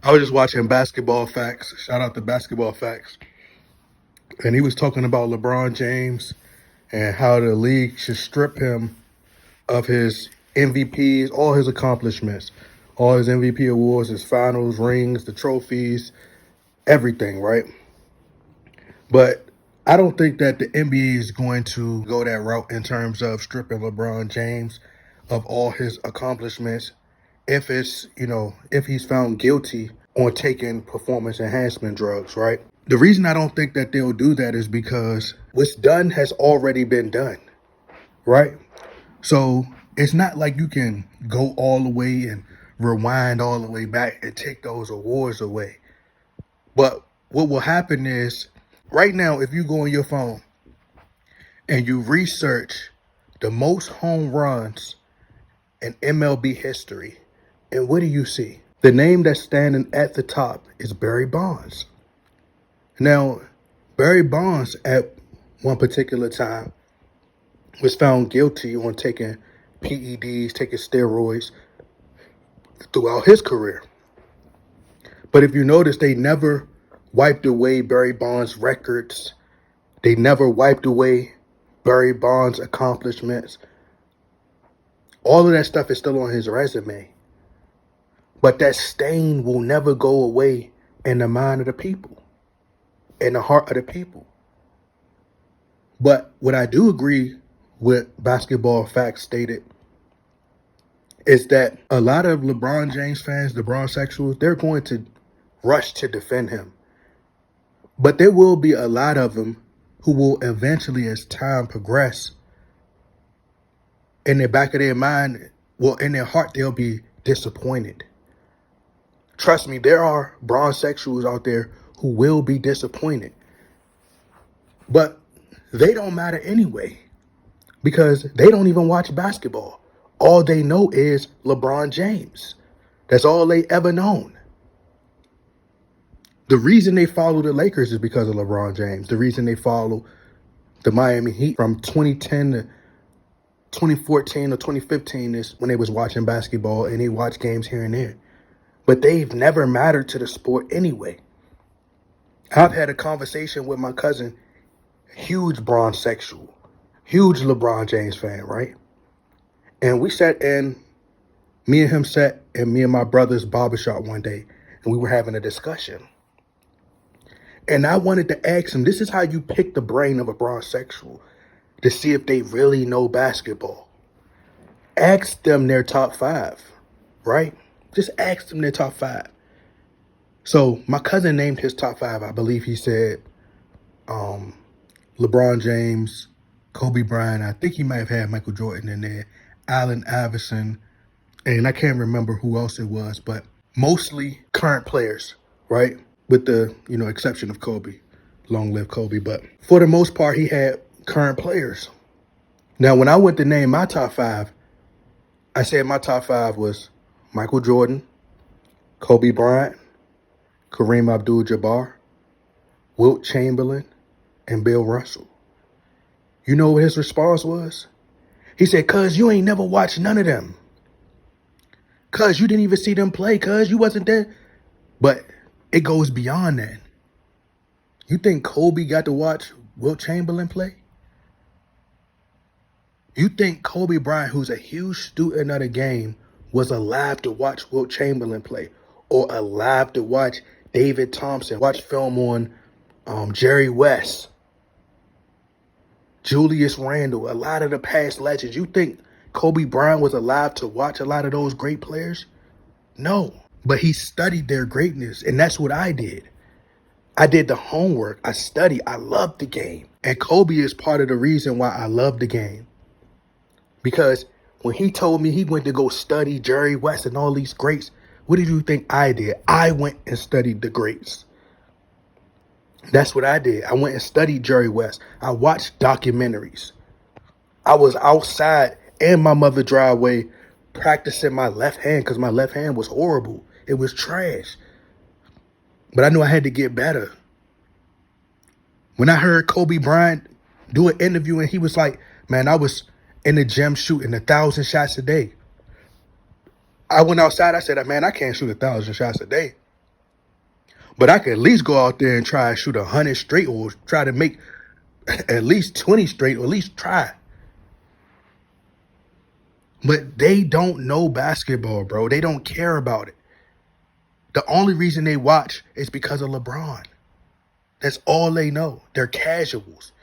I was just watching Basketball Facts. Shout out to Basketball Facts. And he was talking about LeBron James and how the league should strip him of his MVPs, all his accomplishments, all his MVP awards, his finals, rings, the trophies, everything, right? But I don't think that the NBA is going to go that route in terms of stripping LeBron James of all his accomplishments if if he's found guilty on taking performance enhancement drugs, right? The reason I don't think that they'll do that is because what's done has already been done, right? So it's not like you can go all the way and rewind all the way back and take those awards away. But what will happen is right now, if you go on your phone and you research the most home runs in MLB history, and what do you see? The name that's standing at the top is Barry Bonds. Now, Barry Bonds at one particular time was found guilty on taking PEDs, taking steroids throughout his career. But if you notice, they never wiped away Barry Bonds' records. They never wiped away Barry Bonds' accomplishments. All of that stuff is still on his resume. But that stain will never go away in the mind of the people, in the heart of the people. But what I do agree with Basketball Facts stated is that a lot of LeBron James fans, the Bronsexuals, they're going to rush to defend him. But there will be a lot of them who will eventually, as time progresses, in the back of their mind, well, in their heart, they'll be disappointed. Trust me, there are Bronsexuals out there who will be disappointed. But they don't matter anyway because they don't even watch basketball. All they know is LeBron James. That's all they ever known. The reason they follow the Lakers is because of LeBron James. The reason they follow the Miami Heat from 2010 to 2014 or 2015 is when they was watching basketball and they watched games here and there. But they've never mattered to the sport anyway. I've had a conversation with my cousin, huge Bronsexual, huge LeBron James fan, right? And we sat in, me and him sat in me and my brother's barbershop one day, and we were having a discussion. And I wanted to ask him, this is how you pick the brain of a Bronsexual, to see if they really know basketball. Ask them their top five, right? Just ask them their top five. So my cousin named his top five. I believe he said LeBron James, Kobe Bryant. I think he might have had Michael Jordan in there, Allen Iverson, and I can't remember who else it was, but mostly current players, right? With the, exception of Kobe. Long live Kobe. But for the most part, he had current players. Now, when I went to name my top five, I said my top five was Michael Jordan, Kobe Bryant, Kareem Abdul-Jabbar, Wilt Chamberlain, and Bill Russell. You know what his response was? He said, cuz you ain't never watched none of them. Cuz you didn't even see them play, cuz you wasn't there. But it goes beyond that. You think Kobe got to watch Wilt Chamberlain play? You think Kobe Bryant, who's a huge student of the game, was alive to watch Wilt Chamberlain play, or alive to watch David Thompson, watch film on Jerry West, Julius Randle, a lot of the past legends? You think Kobe Bryant was alive to watch a lot of those great players? No, but he studied their greatness, and that's what I did. I did the homework. I studied. I loved the game. And Kobe is part of the reason why I love the game. Because when he told me he went to go study Jerry West and all these greats, what did you think I did? I went and studied the greats. That's what I did. I went and studied Jerry West. I watched documentaries. I was outside in my mother's driveway practicing my left hand because my left hand was horrible. It was trash. But I knew I had to get better. When I heard Kobe Bryant do an interview and he was like, man, I was in the gym shooting 1,000 shots a day. I went outside. I said, man, I can't shoot 1,000 shots a day. But I could at least go out there and try to shoot 100 straight or try to make at least 20 straight or at least try. But they don't know basketball, bro. They don't care about it. The only reason they watch is because of LeBron. That's all they know. They're casuals.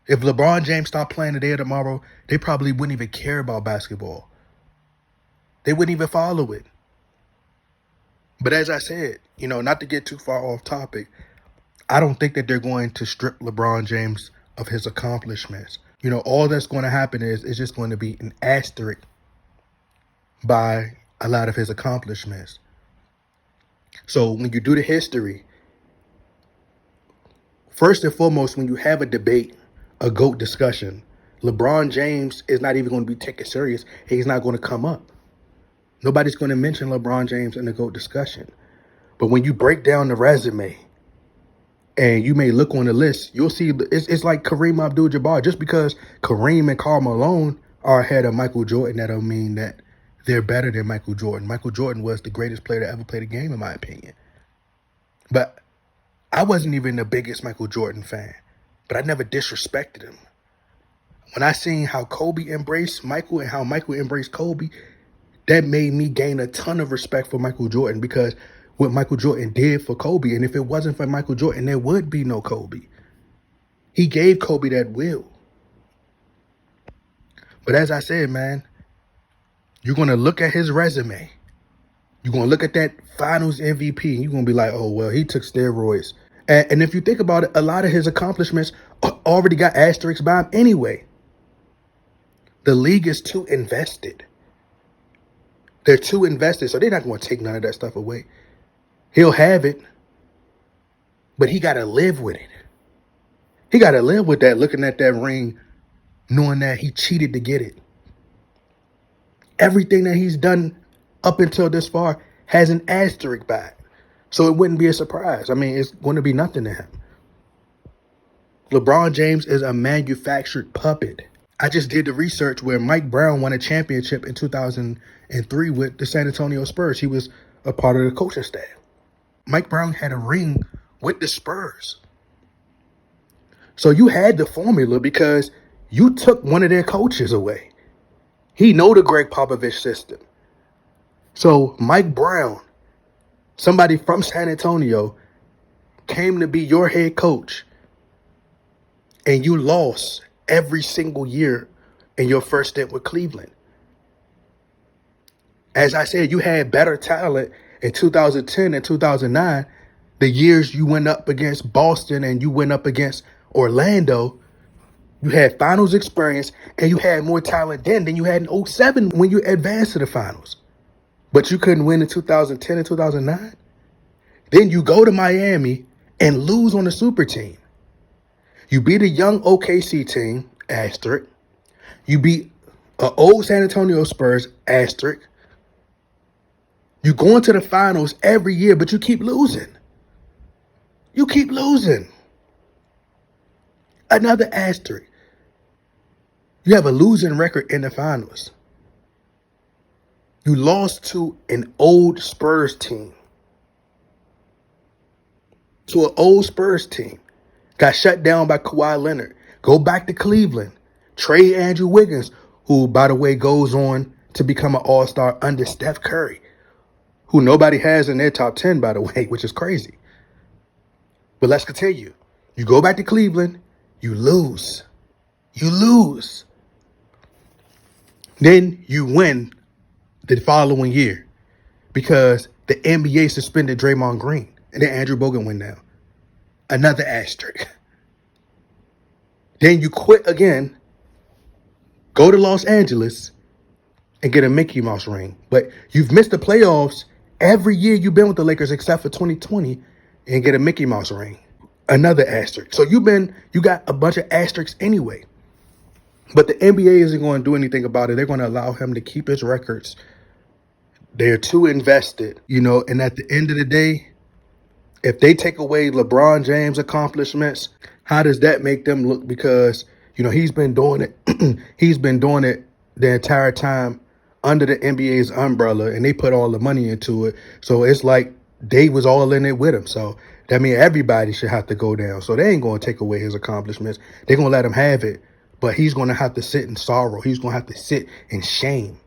If LeBron James stopped playing today or tomorrow, they probably wouldn't even care about basketball. They wouldn't even follow it. But as I said, not to get too far off topic, I don't think that they're going to strip LeBron James of his accomplishments. All that's going to happen is it's just going to be an asterisk by a lot of his accomplishments. So when you do the history, first and foremost, when you have a debate, a GOAT discussion, LeBron James is not even going to be taken serious. He's not going to come up. Nobody's going to mention LeBron James in the GOAT discussion. But when you break down the resume and you may look on the list, you'll see it's like Kareem Abdul-Jabbar. Just because Kareem and Karl Malone are ahead of Michael Jordan, that don't mean that they're better than Michael Jordan. Michael Jordan was the greatest player to ever play the game, in my opinion. But I wasn't even the biggest Michael Jordan fan, but I never disrespected him. When I seen how Kobe embraced Michael and how Michael embraced Kobe, that made me gain a ton of respect for Michael Jordan, because what Michael Jordan did for Kobe, and if it wasn't for Michael Jordan, there would be no Kobe. He gave Kobe that will. But as I said, man, you're going to look at his resume. You're going to look at that finals MVP, and you're going to be like, oh, well, he took steroids. And if you think about it, a lot of his accomplishments already got asterisks by him anyway. The league is too invested. They're too invested, so they're not going to take none of that stuff away. He'll have it, but he got to live with it. He got to live with that, looking at that ring, knowing that he cheated to get it. Everything that he's done up until this far has an asterisk by it. So it wouldn't be a surprise. I mean, it's going to be nothing to him. LeBron James is a manufactured puppet. I just did the research where Mike Brown won a championship in 2003 with the San Antonio Spurs. He was a part of the coaching staff. Mike Brown had a ring with the Spurs. So you had the formula because you took one of their coaches away. He know the Greg Popovich system. So Mike Brown, somebody from San Antonio, came to be your head coach, and you lost every single year in your first stint with Cleveland. As I said, you had better talent in 2010 and 2009, the years you went up against Boston and you went up against Orlando. You had finals experience, and you had more talent then than you had in 2007 when you advanced to the finals. But you couldn't win in 2010 and 2009. Then you go to Miami and lose on the super team. You beat a young OKC team, asterisk. You beat an old San Antonio Spurs, asterisk. You go into the finals every year, but you keep losing. You keep losing. Another asterisk. You have a losing record in the finals. You lost to an old Spurs team. To an old Spurs team. Got shut down by Kawhi Leonard. Go back to Cleveland. Trade Andrew Wiggins, who, by the way, goes on to become an all-star under Steph Curry, who nobody has in their top 10, by the way, which is crazy. But let's continue. You go back to Cleveland. You lose. You lose. Then you win the following year because the NBA suspended Draymond Green, and then Andrew Bogut went down. Another asterisk. Then you quit again, go to Los Angeles, and get a Mickey Mouse ring. But you've missed the playoffs every year you've been with the Lakers except for 2020 and get a Mickey Mouse ring. Another asterisk. So you got a bunch of asterisks anyway. But the NBA isn't going to do anything about it. They're going to allow him to keep his records. They're too invested, and at the end of the day, if they take away LeBron James' accomplishments, how does that make them look? Because, he's been doing it. He's been doing it the entire time under the NBA's umbrella, and they put all the money into it. So it's like they was all in it with him. So that means everybody should have to go down. So they ain't going to take away his accomplishments. They're going to let him have it. But he's going to have to sit in sorrow. He's going to have to sit in shame.